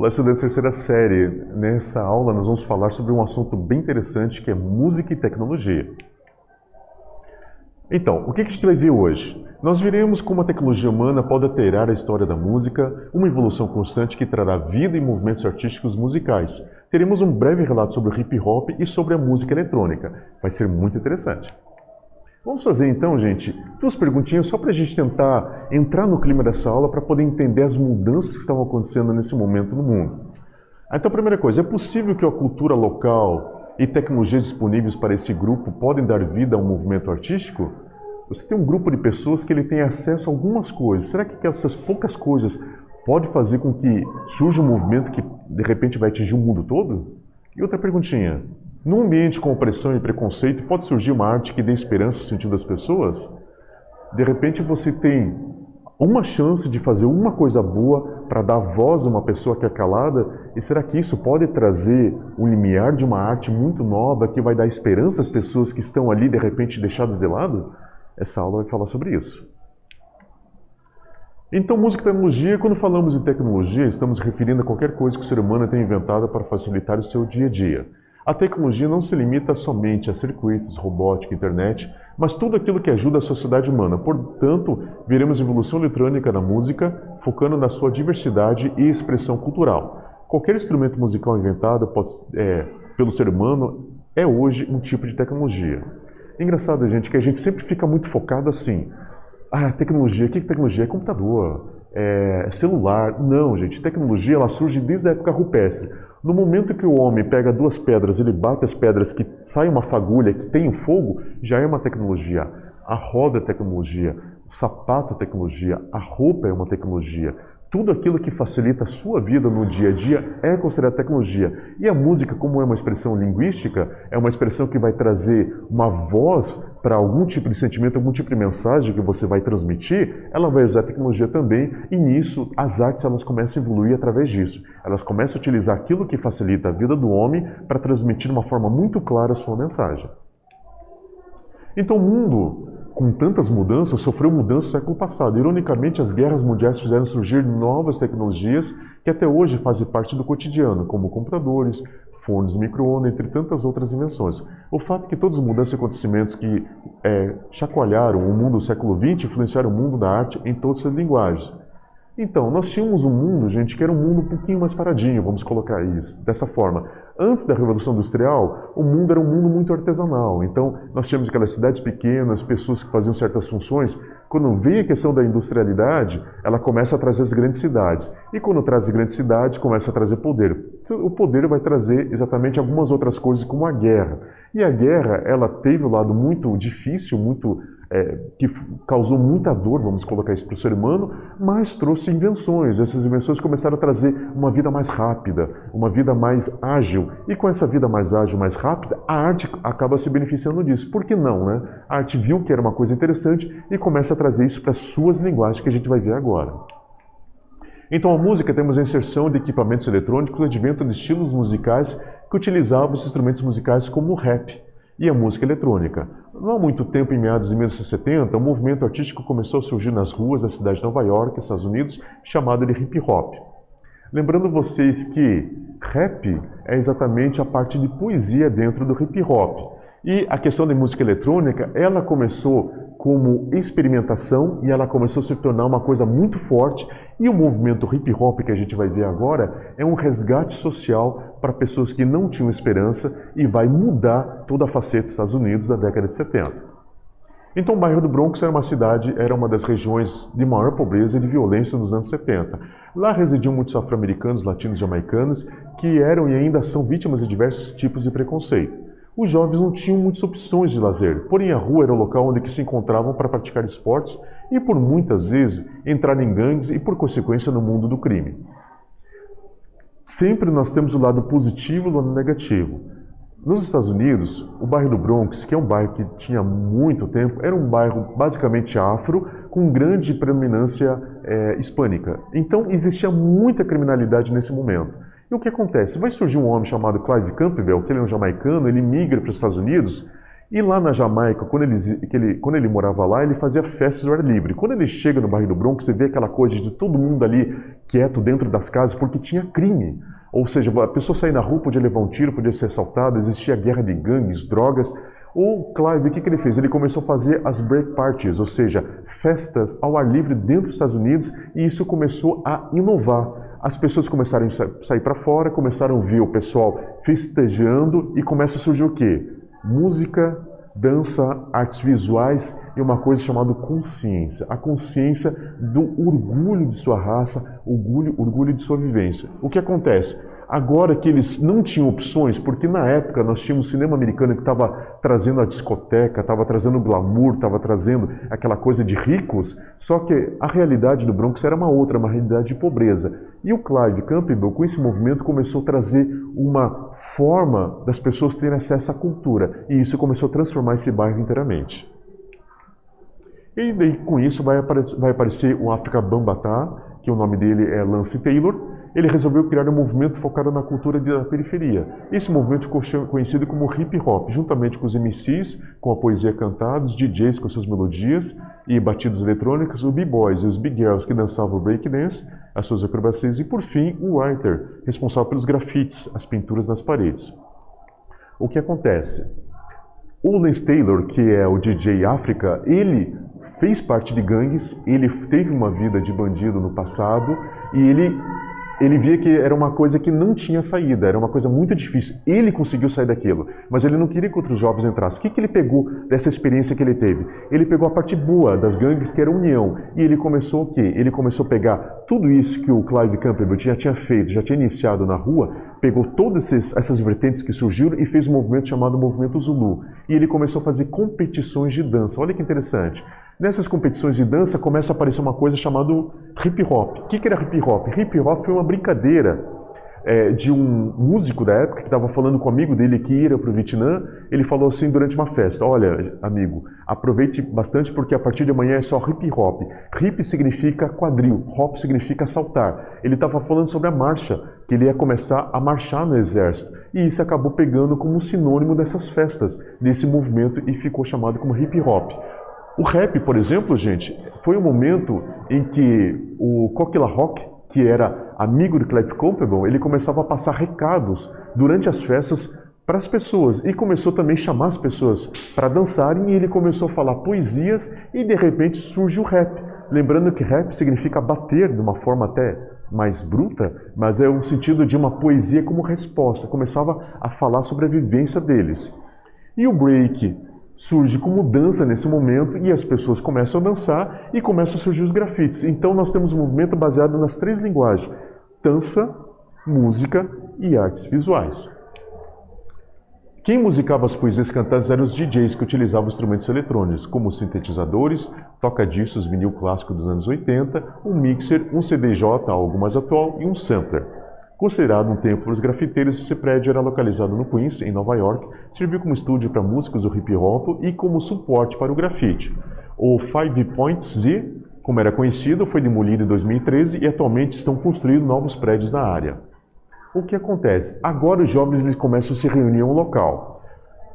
Olá, estudantes da terceira série. Nessa aula nós vamos falar sobre um assunto bem interessante que é música e tecnologia. Então, o que a gente vai ver hoje? Nós veremos como a tecnologia humana pode alterar a história da música, uma evolução constante que trará vida e movimentos artísticos musicais. Teremos um breve relato sobre o hip hop e sobre a música eletrônica. Vai ser muito interessante. Vamos fazer então, gente, duas perguntinhas só para a gente tentar entrar no clima dessa aula para poder entender as mudanças que estão acontecendo nesse momento no mundo. Então, a primeira coisa, é possível que a cultura local e tecnologias disponíveis para esse grupo podem dar vida a um movimento artístico? Você tem um grupo de pessoas que ele tem acesso a algumas coisas. Será que essas poucas coisas podem fazer com que surja um movimento que de repente vai atingir o mundo todo? E outra perguntinha. Num ambiente com opressão e preconceito, pode surgir uma arte que dê esperança ao sentido das pessoas? De repente você tem uma chance de fazer uma coisa boa para dar voz a uma pessoa que é calada, e será que isso pode trazer o limiar de uma arte muito nova que vai dar esperança às pessoas que estão ali de repente deixadas de lado? Essa aula vai falar sobre isso. Então, música e tecnologia, quando falamos em tecnologia, estamos referindo a qualquer coisa que o ser humano tenha inventado para facilitar o seu dia a dia. A tecnologia não se limita somente a circuitos, robótica, internet, mas tudo aquilo que ajuda a sociedade humana. Portanto, veremos evolução eletrônica na música, focando na sua diversidade e expressão cultural. Qualquer instrumento musical inventado pelo ser humano é hoje um tipo de tecnologia. Engraçado, gente, que a gente sempre fica muito focado assim. Tecnologia, o que é tecnologia? É computador, é celular. Não, gente, tecnologia ela surge desde a época rupestre. No momento que o homem pega duas pedras, ele bate as pedras, que sai uma fagulha, que tem um fogo, já é uma tecnologia. A roda é tecnologia, o sapato é tecnologia, a roupa é uma tecnologia. Tudo aquilo que facilita a sua vida no dia a dia é considerado tecnologia. E a música, como é uma expressão linguística, é uma expressão que vai trazer uma voz para algum tipo de sentimento, algum tipo de mensagem que você vai transmitir, ela vai usar a tecnologia também, e nisso as artes elas começam a evoluir através disso. Elas começam a utilizar aquilo que facilita a vida do homem para transmitir de uma forma muito clara a sua mensagem. Então o mundo, com tantas mudanças, sofreu mudanças no século passado. Ironicamente, as guerras mundiais fizeram surgir novas tecnologias que até hoje fazem parte do cotidiano, como computadores, fornos, micro-ondas, entre tantas outras invenções. O fato é que todas as mudanças e acontecimentos que chacoalharam o mundo do século XX influenciaram o mundo da arte em todas as linguagens. Então, nós tínhamos um mundo, gente, que era um mundo um pouquinho mais paradinho, vamos colocar isso dessa forma. Antes da Revolução Industrial, o mundo era um mundo muito artesanal. Então, nós tínhamos aquelas cidades pequenas, pessoas que faziam certas funções. Quando veio a questão da industrialidade, ela começa a trazer as grandes cidades. E quando traz as grandes cidades, começa a trazer poder. O poder vai trazer exatamente algumas outras coisas, como a guerra. E a guerra, ela teve um lado muito difícil, que causou muita dor, vamos colocar isso para o ser humano, mas trouxe invenções. Essas invenções começaram a trazer uma vida mais rápida, uma vida mais ágil. E com essa vida mais ágil, mais rápida, a arte acaba se beneficiando disso. Por que não, né? A arte viu que era uma coisa interessante e começa a trazer isso para as suas linguagens, que a gente vai ver agora. Então, a música, temos a inserção de equipamentos eletrônicos e o advento de estilos musicais que utilizavam os instrumentos musicais como o rap e a música eletrônica. Não há muito tempo, em meados de 1970, um movimento artístico começou a surgir nas ruas da cidade de Nova York, Estados Unidos, chamado de hip hop. Lembrando vocês que rap é exatamente a parte de poesia dentro do hip hop. E a questão da música eletrônica, ela começou como experimentação e ela começou a se tornar uma coisa muito forte. E o movimento hip hop que a gente vai ver agora é um resgate social para pessoas que não tinham esperança e vai mudar toda a faceta dos Estados Unidos da década de 70. Então o bairro do Bronx era uma das regiões de maior pobreza e de violência nos anos 70. Lá residiam muitos afro-americanos, latinos e jamaicanos que eram e ainda são vítimas de diversos tipos de preconceito. Os jovens não tinham muitas opções de lazer, porém a rua era o local onde se encontravam para praticar esportes e por muitas vezes entrar em gangues e por consequência no mundo do crime. Sempre nós temos o lado positivo e o lado negativo. Nos Estados Unidos, o bairro do Bronx, que é um bairro que tinha muito tempo, era um bairro basicamente afro, com grande predominância hispânica. Então existia muita criminalidade nesse momento. E o que acontece? Vai surgir um homem chamado Clive Campbell, que ele é um jamaicano, ele migra para os Estados Unidos, E lá na Jamaica, quando ele morava lá, ele fazia festas ao ar livre. Quando ele chega no bairro do Bronx, você vê aquela coisa de todo mundo ali quieto dentro das casas, porque tinha crime. Ou seja, a pessoa sair na rua podia levar um tiro, podia ser assaltada, existia guerra de gangues, drogas. O Clive, o que ele fez? Ele começou a fazer as break parties, ou seja, festas ao ar livre dentro dos Estados Unidos, e isso começou a inovar. As pessoas começaram a sair para fora, começaram a ver o pessoal festejando e começa a surgir o quê? Música, dança, artes visuais e uma coisa chamada consciência. A consciência do orgulho de sua raça, orgulho de sua vivência. O que acontece? Agora que eles não tinham opções, porque na época nós tínhamos um cinema americano que estava trazendo a discoteca, estava trazendo o glamour, estava trazendo aquela coisa de ricos, só que a realidade do Bronx era uma outra, uma realidade de pobreza. E o Clive Campbell, com esse movimento, começou a trazer uma forma das pessoas terem acesso à cultura, e isso começou a transformar esse bairro inteiramente. E daí, com isso vai aparecer o Afrika Bambaataa, que o nome dele é Lance Taylor. Ele resolveu criar um movimento focado na cultura da periferia. Esse movimento ficou conhecido como hip hop, juntamente com os MCs, com a poesia cantada, os DJs com suas melodias e batidos eletrônicos, os B-boys e os big girls que dançavam o breakdance, as suas acrobacias e, por fim, o writer, responsável pelos grafites, as pinturas nas paredes. O que acontece? O Lance Taylor, que é o DJ África, ele fez parte de gangues, ele teve uma vida de bandido no passado e ele via que era uma coisa que não tinha saída, era uma coisa muito difícil. Ele conseguiu sair daquilo, mas ele não queria que outros jovens entrassem. O que ele pegou dessa experiência que ele teve? Ele pegou a parte boa das gangues, que era a união, e ele começou o quê? Ele começou a pegar tudo isso que o Clive Campbell já tinha feito, já tinha iniciado na rua, pegou todas essas vertentes que surgiram e fez um movimento chamado Movimento Zulu. E ele começou a fazer competições de dança. Olha que interessante. Nessas competições de dança começa a aparecer uma coisa chamada hip hop. O que era hip hop? Hip hop foi uma brincadeira de um músico da época que estava falando com um amigo dele que ia para o Vietnã. Ele falou assim durante uma festa: olha, amigo, aproveite bastante porque a partir de amanhã é só hip hop. Hip significa quadril, hop significa saltar. Ele estava falando sobre a marcha, que ele ia começar a marchar no exército. E isso acabou pegando como um sinônimo dessas festas, desse movimento, e ficou chamado como hip hop. O rap, por exemplo, gente, foi um momento em que o Coquilla Rock, que era amigo de Clive Campbell, ele começava a passar recados durante as festas para as pessoas e começou também a chamar as pessoas para dançarem, e ele começou a falar poesias e de repente surge o rap. Lembrando que rap significa bater de uma forma até mais bruta, mas é um sentido de uma poesia como resposta. Começava a falar sobre a vivência deles. E o break surge como dança nesse momento e as pessoas começam a dançar e começam a surgir os grafites. Então nós temos um movimento baseado nas três linguagens: dança, música e artes visuais. Quem musicava as poesias cantadas eram os DJs, que utilizavam instrumentos eletrônicos, como sintetizadores, toca-discos vinil clássico dos anos 80, um mixer, um CDJ, algo mais atual, e um sampler. Considerado um templo para os grafiteiros, esse prédio era localizado no Queens, em Nova York, serviu como estúdio para músicos do hip hop e como suporte para o grafite. O Five Points Z, como era conhecido, foi demolido em 2013 e atualmente estão construindo novos prédios na área. O que acontece? Agora os jovens eles começam a se reunir em um local.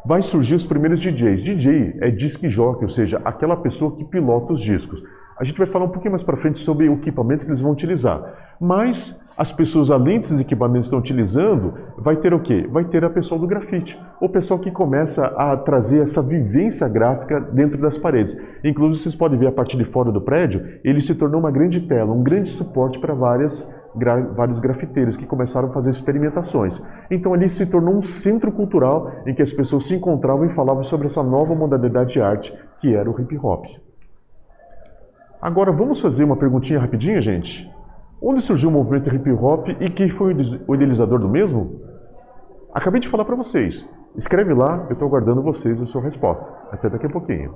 Vai surgir os primeiros DJs. DJ é disc jockey, ou seja, aquela pessoa que pilota os discos. A gente vai falar um pouquinho mais para frente sobre o equipamento que eles vão utilizar. Mas as pessoas, além desses equipamentos que estão utilizando, vai ter o quê? Vai ter a pessoa do grafite. O pessoal que começa a trazer essa vivência gráfica dentro das paredes. Inclusive, vocês podem ver a parte de fora do prédio, ele se tornou uma grande tela, um grande suporte para vários grafiteiros que começaram a fazer experimentações. Então ali se tornou um centro cultural em que as pessoas se encontravam e falavam sobre essa nova modalidade de arte, que era o hip hop. Agora vamos fazer uma perguntinha rapidinha, gente? Onde surgiu o movimento hip hop e quem foi o idealizador do mesmo? Acabei de falar para vocês. Escreve lá, eu estou aguardando vocês a sua resposta. Até daqui a pouquinho.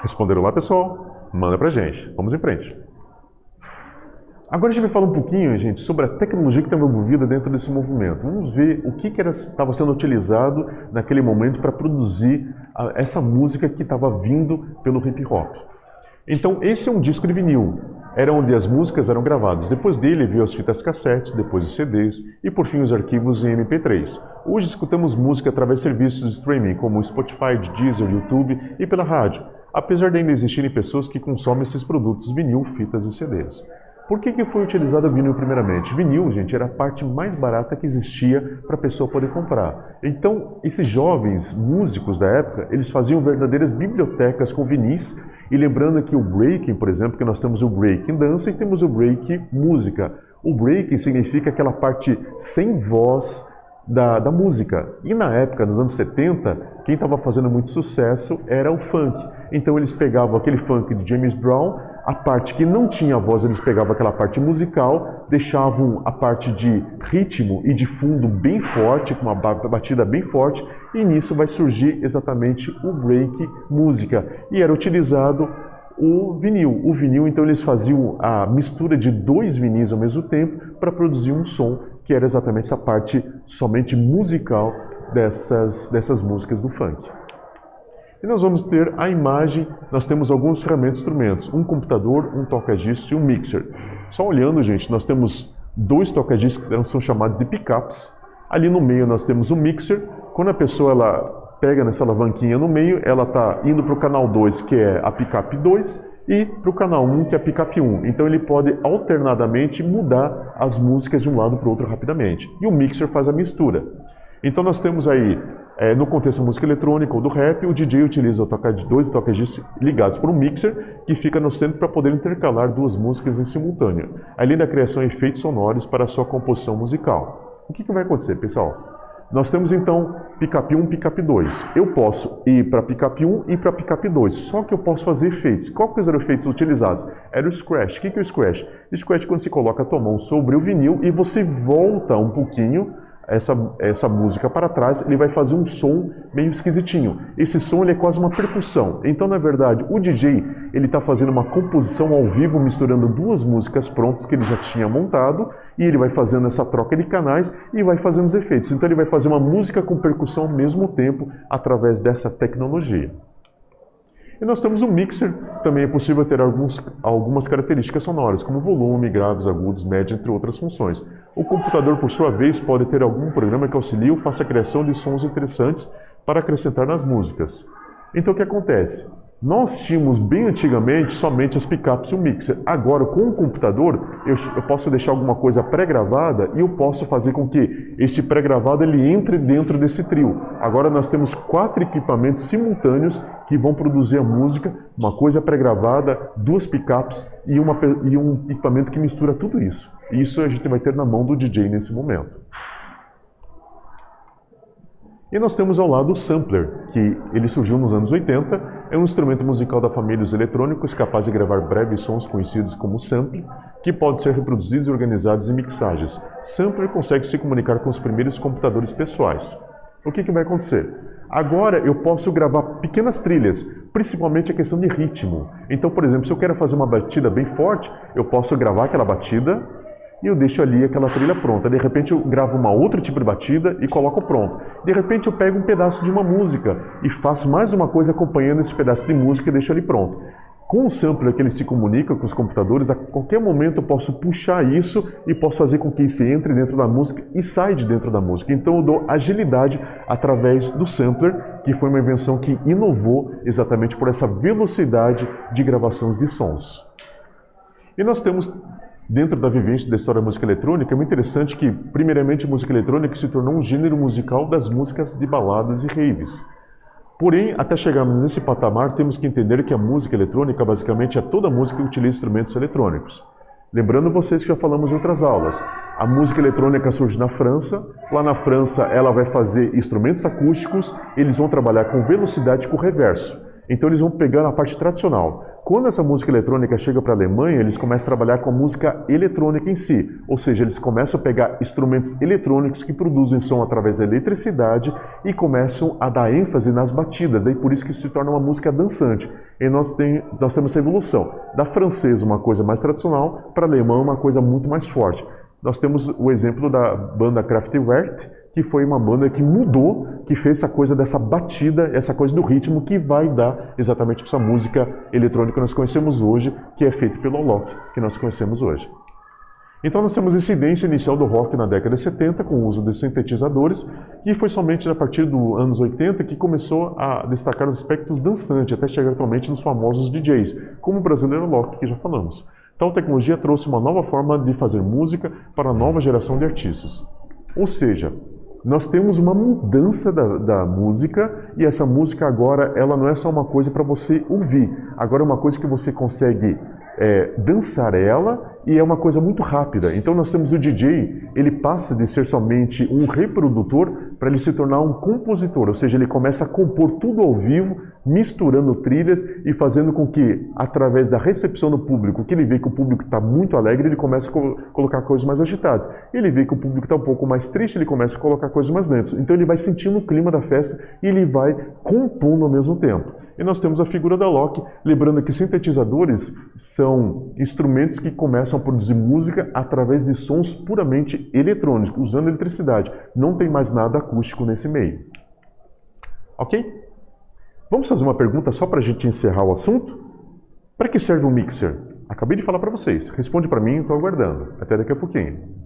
Responderam lá, pessoal? Manda pra gente. Vamos em frente. Agora a gente vai falar um pouquinho, gente, sobre a tecnologia que estava envolvida dentro desse movimento. Vamos ver o que estava sendo utilizado naquele momento para produzir essa música que estava vindo pelo hip hop. Então, esse é um disco de vinil. Era onde as músicas eram gravadas. Depois dele veio as fitas cassetes, depois os CDs e por fim os arquivos em MP3. Hoje escutamos música através de serviços de streaming como Spotify, Deezer, YouTube e pela rádio, apesar de ainda existirem pessoas que consomem esses produtos vinil, fitas e CDs. Por que foi utilizado o vinil primeiramente? Vinil, gente, era a parte mais barata que existia para a pessoa poder comprar. Então, esses jovens músicos da época, eles faziam verdadeiras bibliotecas com vinis. E lembrando que o breaking, por exemplo, que nós temos o breaking dança e temos o break música. O breaking significa aquela parte sem voz da música. E na época, nos anos 70, quem estava fazendo muito sucesso era o funk. Então eles pegavam aquele funk de James Brown, a parte que não tinha voz, eles pegavam aquela parte musical, deixavam a parte de ritmo e de fundo bem forte, com uma batida bem forte, e nisso vai surgir exatamente o break música. E era utilizado o vinil. O vinil, então, eles faziam a mistura de dois vinis ao mesmo tempo para produzir um som, que era exatamente essa parte somente musical dessas músicas do funk. E nós vamos ter a imagem, nós temos alguns ferramentas e instrumentos, um computador, um toca-disco e um mixer. Só olhando, gente, nós temos dois toca-discos que são chamados de pickups. Ali no meio nós temos o mixer. Quando a pessoa ela pega nessa alavanquinha no meio, ela está indo para o canal 2, que é a pickup 2, e para o canal 1, que é a pickup 1. Então ele pode alternadamente mudar as músicas de um lado para o outro rapidamente. E o mixer faz a mistura. Então nós temos aí, no contexto da música eletrônica ou do rap, o DJ utiliza dois toca-discos ligados por um mixer que fica no centro para poder intercalar duas músicas em simultâneo, além da criação de efeitos sonoros para a sua composição musical. O que vai acontecer, pessoal? Nós temos então pickup 1 e pickup 2. Eu posso ir para pickup 1 e para pickup 2, só que eu posso fazer efeitos. Quais eram os efeitos utilizados? Era o scratch. O que é o scratch? O scratch é quando você coloca a tua mão sobre o vinil e você volta um pouquinho essa música para trás, ele vai fazer um som meio esquisitinho. Esse som ele é quase uma percussão. Então, na verdade, o DJ ele está fazendo uma composição ao vivo, misturando duas músicas prontas que ele já tinha montado, e ele vai fazendo essa troca de canais e vai fazendo os efeitos. Então, ele vai fazer uma música com percussão ao mesmo tempo, através dessa tecnologia. E nós temos um mixer, também é possível ter algumas características sonoras, como volume, graves, agudos, média, entre outras funções. O computador, por sua vez, pode ter algum programa que auxilie ou faça a criação de sons interessantes para acrescentar nas músicas. Então o que acontece? Nós tínhamos bem antigamente somente as pickups e o mixer. Agora, com o computador, eu posso deixar alguma coisa pré-gravada e eu posso fazer com que esse pré-gravado ele entre dentro desse trio. Agora nós temos 4 equipamentos simultâneos que vão produzir a música, uma coisa pré-gravada, 2 pickups e um equipamento que mistura tudo isso. Isso a gente vai ter na mão do DJ nesse momento. E nós temos ao lado o sampler, que ele surgiu nos anos 80, é um instrumento musical da família dos eletrônicos capaz de gravar breves sons conhecidos como sample, que podem ser reproduzidos e organizados em mixagens. Sampler consegue se comunicar com os primeiros computadores pessoais. O que vai acontecer? Agora eu posso gravar pequenas trilhas, principalmente a questão de ritmo. Então, por exemplo, se eu quero fazer uma batida bem forte, eu posso gravar aquela batida e eu deixo ali aquela trilha pronta. De repente eu gravo uma outra tipo de batida e coloco pronto. De repente eu pego um pedaço de uma música e faço mais uma coisa acompanhando esse pedaço de música e deixo ali pronto. Com o sampler que ele se comunica com os computadores, a qualquer momento eu posso puxar isso e posso fazer com que isso entre dentro da música e saia de dentro da música. Então eu dou agilidade através do sampler, que foi uma invenção que inovou exatamente por essa velocidade de gravações de sons. E nós temos, dentro da vivência da história da música eletrônica, é muito interessante que, primeiramente, a música eletrônica se tornou um gênero musical das músicas de baladas e raves. Porém, até chegarmos nesse patamar, temos que entender que a música eletrônica, basicamente, é toda música que utiliza instrumentos eletrônicos. Lembrando vocês que já falamos em outras aulas, a música eletrônica surge na França. Lá na França, ela vai fazer instrumentos acústicos, eles vão trabalhar com velocidade e com reverso. Então eles vão pegando a parte tradicional. Quando essa música eletrônica chega para a Alemanha, eles começam a trabalhar com a música eletrônica em si. Ou seja, eles começam a pegar instrumentos eletrônicos que produzem som através da eletricidade e começam a dar ênfase nas batidas. Daí por isso que se torna uma música dançante. E nós temos essa evolução. Da francesa, uma coisa mais tradicional, para alemão, uma coisa muito mais forte. Nós temos o exemplo da banda Kraftwerk, que foi uma banda que mudou, que fez essa coisa dessa batida, essa coisa do ritmo que vai dar exatamente essa música eletrônica que nós conhecemos hoje, que é feita pelo Alok, que nós conhecemos hoje. Então nós temos a incidência inicial do rock na década de 70, com o uso de sintetizadores, e foi somente a partir dos anos 80 que começou a destacar os aspectos dançantes, até chegar atualmente nos famosos DJs, como o brasileiro Alok, que já falamos. Tal tecnologia trouxe uma nova forma de fazer música para a nova geração de artistas. Ou seja, nós temos uma mudança da música, e essa música agora ela não é só uma coisa para você ouvir, agora é uma coisa que você consegue dançar ela, e é uma coisa muito rápida. Então nós temos o DJ, ele passa de ser somente um reprodutor para ele se tornar um compositor, ou seja, ele começa a compor tudo ao vivo, misturando trilhas e fazendo com que, através da recepção do público, que ele vê que o público está muito alegre, ele começa a colocar coisas mais agitadas. Ele vê que o público está um pouco mais triste, ele começa a colocar coisas mais lentas. Então ele vai sentindo o clima da festa e ele vai compondo ao mesmo tempo. E nós temos a figura da Alok, lembrando que sintetizadores são instrumentos que começam a produzir música através de sons puramente eletrônicos, usando eletricidade. Não tem mais nada acústico nesse meio. Ok? Vamos fazer uma pergunta só para a gente encerrar o assunto? Para que serve um mixer? Acabei de falar para vocês. Responde para mim, estou aguardando. Até daqui a pouquinho.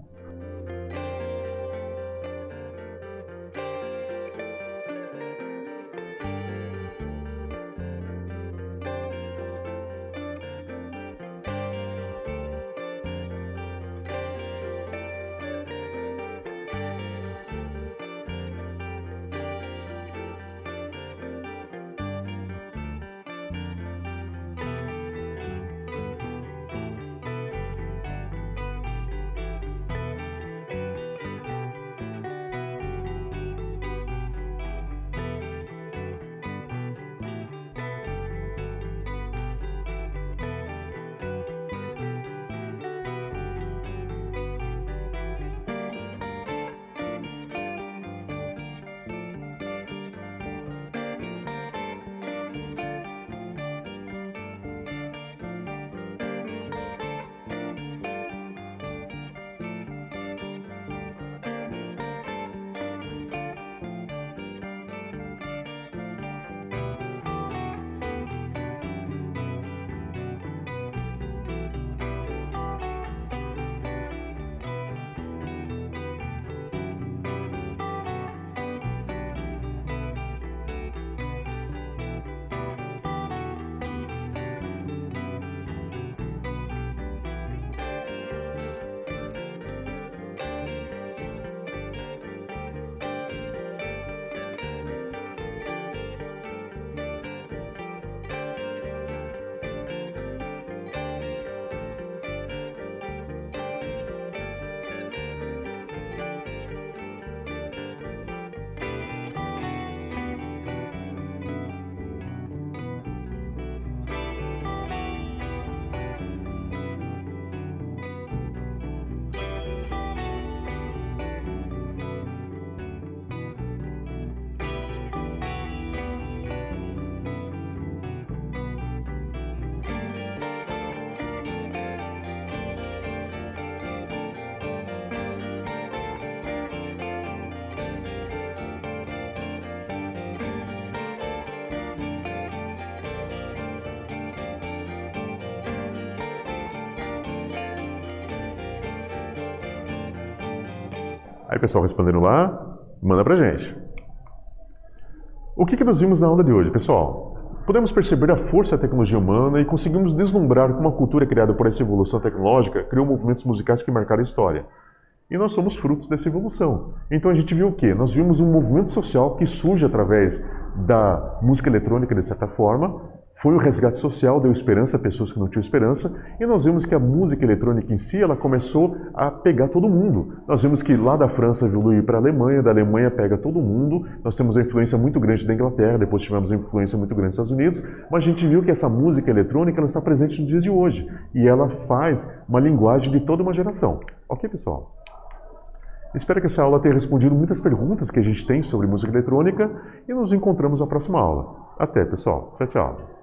Aí, pessoal, respondendo lá, manda pra gente. O que nós vimos na aula de hoje, pessoal? Podemos perceber a força da tecnologia humana e conseguimos deslumbrar como a cultura criada por essa evolução tecnológica criou movimentos musicais que marcaram a história. E nós somos frutos dessa evolução. Então a gente viu o quê? Nós vimos um movimento social que surge através da música eletrônica, de certa forma, Foi um resgate social, deu esperança a pessoas que não tinham esperança, e nós vimos que a música eletrônica em si, ela começou a pegar todo mundo. Nós vimos que lá da França evoluiu para a Alemanha, da Alemanha pega todo mundo, nós temos uma influência muito grande da Inglaterra, depois tivemos uma influência muito grande dos Estados Unidos, mas a gente viu que essa música eletrônica ela está presente nos dias de hoje, e ela faz uma linguagem de toda uma geração. Ok, pessoal? Espero que essa aula tenha respondido muitas perguntas que a gente tem sobre música eletrônica, e nos encontramos na próxima aula. Até, pessoal. Tchau, tchau.